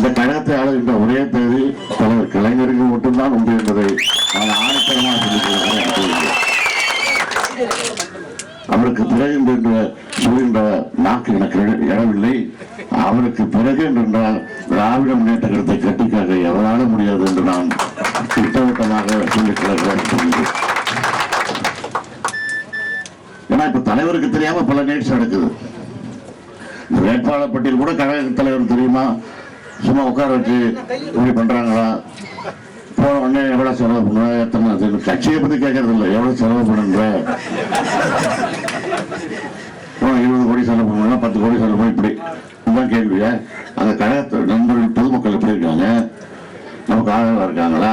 இந்த கழகத்தை ஆளுகின்ற ஒரே தேதி தலைவர் கலைஞருக்கு மட்டும்தான் உண்டு என்பதை நான் ஆணித்தரமாக சொல்லிக்கிறேன். அவருக்கு பிறகு என்று சொல்கின்ற நாக்கு எனக்கு இடமில்லை. அவருக்கு பிறகு என்றால் திராவிட முன்னேற்ற கழகத்தை கட்டிக்காக எவரால முடியாது என்று நான் திட்டவட்டமாக சொல்லிக்கிறேன். ஏன்னா இப்ப தலைவருக்கு தெரியாம பல நிகழ்ச்சி நடக்குது. வேட்பாளர் பட்டியல் கூட கழக தலைவர் தெரியுமா, சும்மா உட்கார வச்சு இப்படி பண்றாங்களா, போன உடனே எவ்வளவு செலவு பண்ணுற, எத்தனை கட்சியை பத்தி கேட்கறது இல்லை, எவ்வளவு செலவு பண்ணுன்ற, 20 கோடி செலவு பண்ணா 10 கோடி செலவு பண்ண, இப்படி தான் கேள்வியா? அந்த கழகத்தை நண்பர்கள் பொதுமக்கள் எப்படி இருக்காங்க, நமக்கு ஆதரவா இருக்காங்களா?